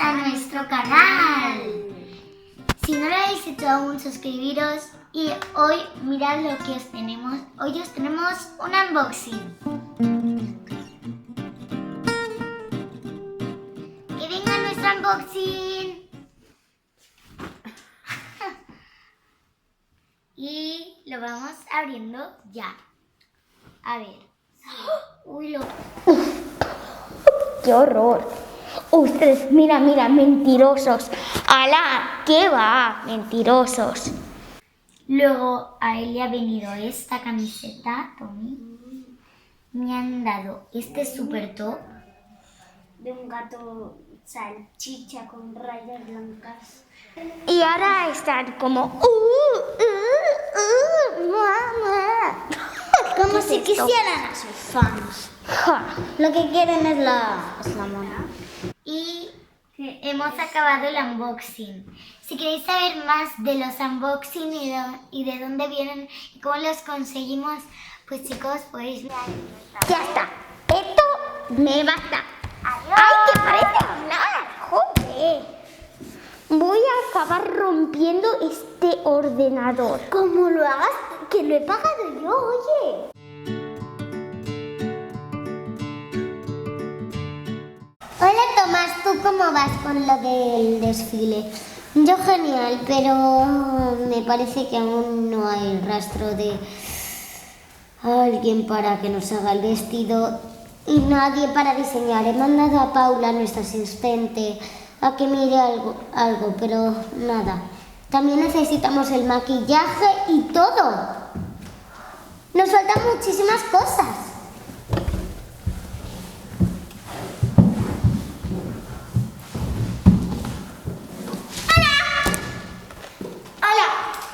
a nuestro canal. Si no lo habéis hecho aún, suscribiros. Y hoy mirad lo que os tenemos. Hoy os tenemos un unboxing. ¡Que venga nuestro unboxing! Y lo vamos abriendo ya. A ver. Uy, ¡Qué horror! Ustedes, mira, mentirosos. ¡Hala! ¿Qué va? Mentirosos. Luego a él le ha venido esta camiseta, Tommy. Me han dado este super top de un gato salchicha con rayas blancas. Y ahora están como... Como si quisieran a sus fans. Ja. Lo que quieren es la mona. Y hemos acabado el unboxing. Si queréis saber más de los unboxing y de dónde vienen y cómo los conseguimos, pues chicos, podéis ver ahí. Ya está. Esto me basta. ¡Adiós! ¡Ay, que parece hablar! ¡Joder! Voy a acabar rompiendo este ordenador. Como lo hagas, que lo he pagado yo, oye. Hola Tomás, ¿tú cómo vas con lo del desfile? Yo genial, pero me parece que aún no hay rastro de alguien para que nos haga el vestido y nadie para diseñar. He mandado a Paula, nuestra asistente, a que mire algo, pero nada. También necesitamos el maquillaje y todo. Nos faltan muchísimas cosas. Hola,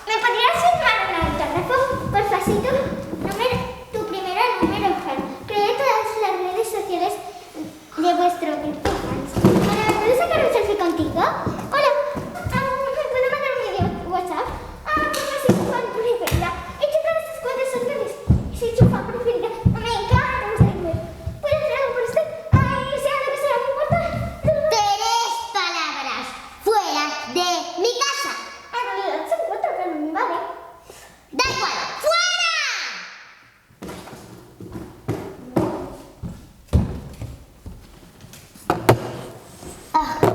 ¿me podrías firmar un autógrafo? Por facito, tu primero número, creé todas las redes sociales de vuestro grupo fans. Hola, ¿me puedes sacar un selfie contigo? Hola, ¿me puedo mandar un vídeo WhatsApp? Pues soy tu fan preferida. He hecho todas tus cuentas sociales. Soy tu fan preferida. Me encanta vuestra web. ¿Puedes hacer algo por usted? Sea lo que sea, no importa. 3 palabras fuera de mi casa. En realidad son 4, pero me vale. ¡Da igual! ¡Fuera!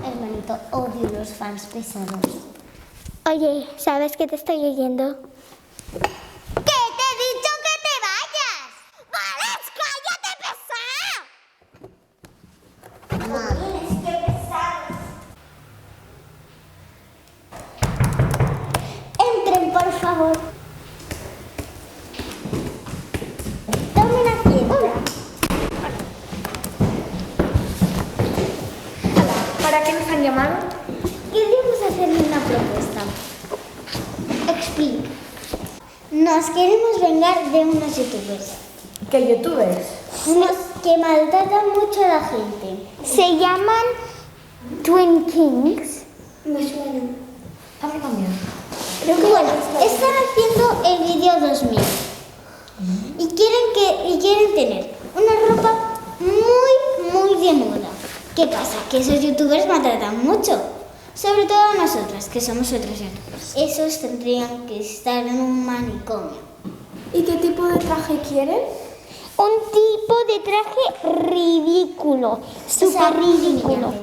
Hermanito, odio los fans pesados. Oye, ¿sabes que te estoy oyendo? ¿Qué te he dicho que te vayas? ¡Vales, cállate, pesada! Tienes que pesados. Entren, por favor. Tomen asiento. ¿Para qué nos han llamado? Queríamos hacerle una propuesta. Explica. Nos queremos vengar de unos youtubers. ¿Qué youtubers? Unos que maltratan mucho a la gente. Se llaman Twin Kings. Me suena. Habla también. Bueno, están haciendo el vídeo 2000 y quieren tener una ropa muy de moda. ¿Qué pasa? Que esos youtubers maltratan mucho, sobre todo a nosotras, que somos otros youtubers. Esos tendrían que estar en un manicomio. ¿Y qué tipo de traje quieren? Un tipo de traje ridículo. Súper ridículo.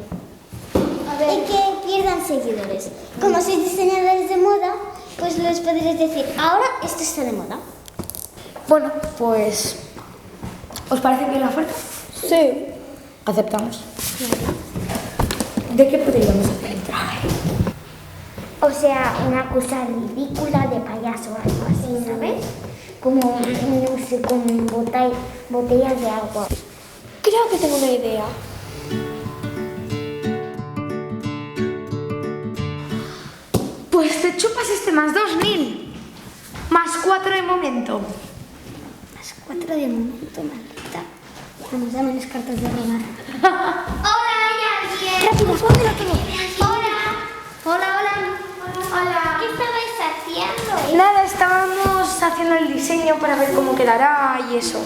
Y que pierdan seguidores. Como sois diseñadores de moda, pues les podréis decir, ahora esto está de moda. Bueno, pues... ¿os parece bien la oferta? Sí. Aceptamos. ¿De qué podríamos hacer el traje? O sea, una cosa ridícula de payaso o algo así, ¿sabes? Como, no sé, como botellas de agua. Creo que tengo una idea. Pues te chupas este más 2000. Más 4 de momento. Las 4 de momento, maldita. Vamos, dame las cartas de robar. Hola, ¿hay alguien? Rápido, póngelo todo. Hola. ¿Qué estabais haciendo? Nada, estábamos haciendo el diseño para ver cómo quedará y eso.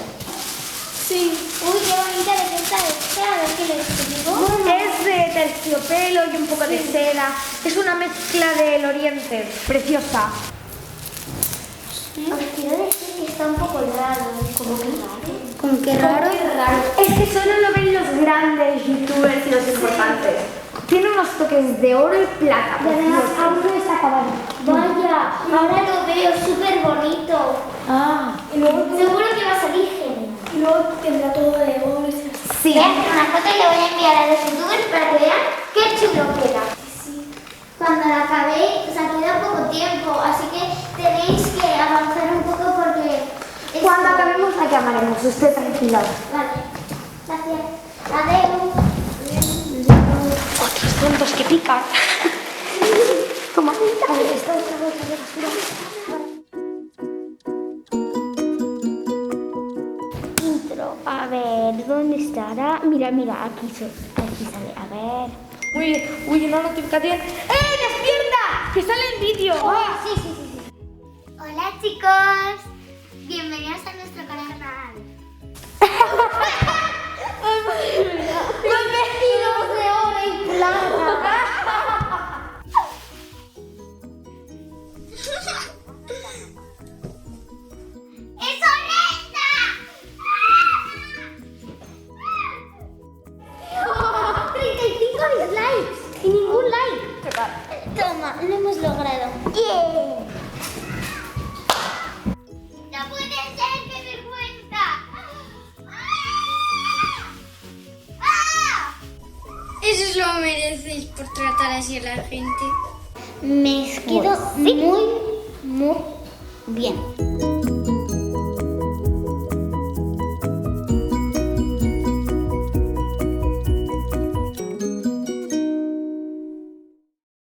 Sí. Uy, qué bonita de fiesta es. A ver qué les digo. Es de terciopelo y un poco de seda. Es una mezcla del oriente. Preciosa. Os quiero decir que está un poco raro. Como que raro. Como que raro. Es que solo lo ven los grandes youtubers y los importantes. Tiene unos toques de oro y plata. Y además aún no está acabado. Vaya, ahora lo veo súper bonito. Ah. Seguro que va a salir genial. Y luego tendrá todo de oro. Sí. Voy a hacer una foto y le voy a enviar a los youtubers para que vean qué chulo queda. Cuando la acabé, o sea, queda poco tiempo, así que tenéis que avanzar un poco porque... Cuando acabemos la llamaremos. Usted tranquila. Vale, gracias. Adiós. Otros tontos que pican. Toma. A ver, esta otra bolsa de basura. Intro. A ver, ¿dónde estará? Mira, aquí sale. A ver. Uy, una notificación. ¡Despierta! ¡Que sale el vídeo! Sí. Hola chicos, bienvenidos a nuestro canal. ¡Los vestidos de oro y plata! ¡Es honesta! 35 dislikes y ningún like. Toma, lo hemos logrado. ¡No puede ser! ¡Qué vergüenza! Eso lo merecéis por tratar así a la gente. Me quedo muy bien.